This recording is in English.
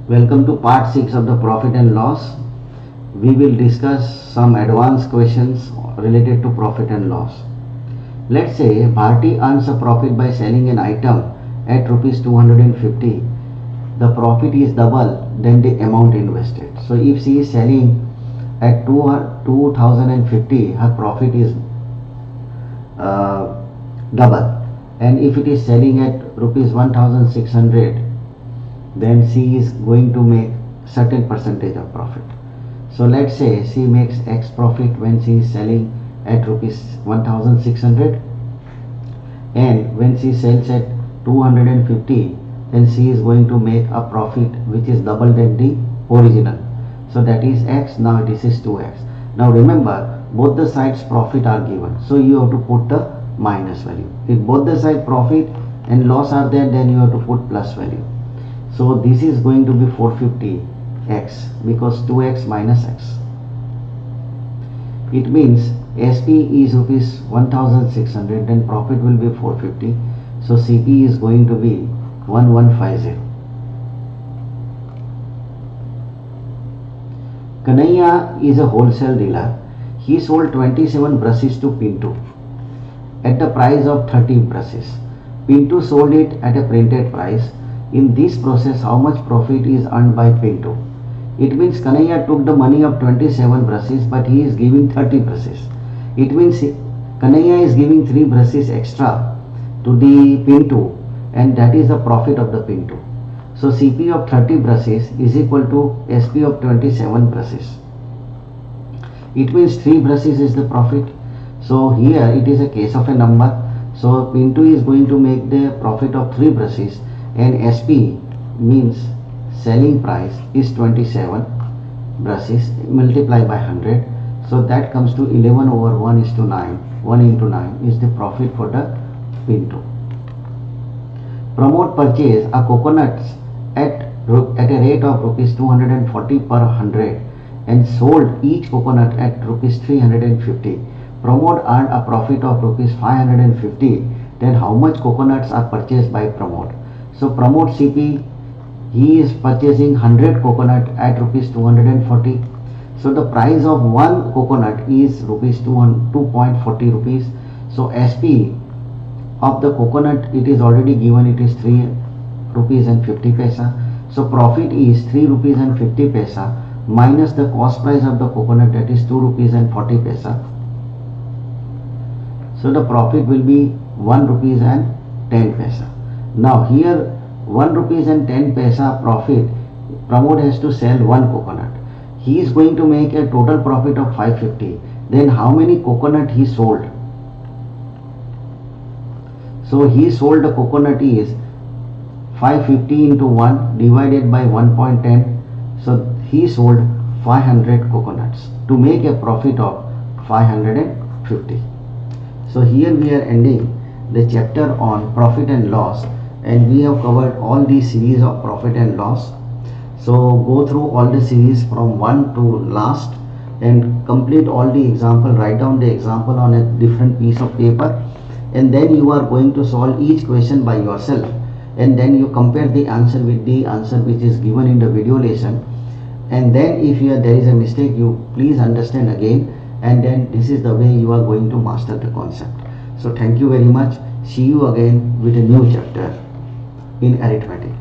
Welcome to part 6 of the profit and loss. We will discuss some advanced questions related to profit and loss. Let's say Bharti earns a profit by selling an item at rupees 250. The profit is double than the amount invested. So if she is selling at 2050, her profit is double. And if it is selling at rupees 1600, then she is going to make certain percentage of profit. So let's say she makes X profit when she is selling at rupees 1600, and when she sells at 250, then she is going to make a profit which is double than the original. So that is X. Now this is 2X. Now remember, both the sides profit are given, so you have to put the minus value. If both the side profit and loss are there, then you have to put plus value. So this is going to be 450x because 2x minus x. It means SP is rupees 1600, then profit will be 450. So CP is going to be 1150. Kanhaiya is a wholesale dealer. He sold 27 brushes to Pintu at the price of 30 brushes. Pintu sold it at a printed price. In this process, how much profit is earned by Pintu? It means Kanhaiya took the money of 27 brushes, but he is giving 30 brushes. It means Kanhaiya is giving 3 brushes extra to the Pintu, and that is the profit of the Pintu. So CP of 30 brushes is equal to SP of 27 brushes. It means 3 brushes is the profit. So here it is a case of a number. So Pintu is going to make the profit of 3 brushes, and SP means selling price is 27 brushes multiplied by 100. So that comes to 11 over 1 is to 9. 1 into 9 is the profit for the Pintu. Pramod purchased a coconut at a rate of rupees 240 per 100 and sold each coconut at rupees 350. Pramod earned a profit of rupees 550. Then how much coconuts are purchased by Pramod? So Pramod CP, he is purchasing 100 coconut at rupees 240. So the price of one coconut is rupees 2.40 rupees. So SP of the coconut, it is already given, it is 3 rupees and 50 paisa. So profit is 3 rupees and 50 paisa minus the cost price of the coconut, that is 2 rupees and 40 paisa. So the profit will be 1 rupees and 10 paisa. Now here 1 rupees and 10 paisa profit, Pramod has to sell one coconut. He is going to make a total profit of 550. Then how many coconut he sold? So he sold the coconut is 550 into 1 divided by 1.10. So he sold 500 coconuts to make a profit of 550. So here we are ending the chapter on profit and loss, and we have covered all the series of profit and loss. So go through all the series from 1 to last and complete all the example. Write down the example on a different piece of paper, and then you are going to solve each question by yourself, and then you compare the answer with the answer which is given in the video lesson. And then if there is a mistake, you please understand again, and then this is the way you are going to master the concept. So thank you very much. See you again with a new chapter in arithmetic.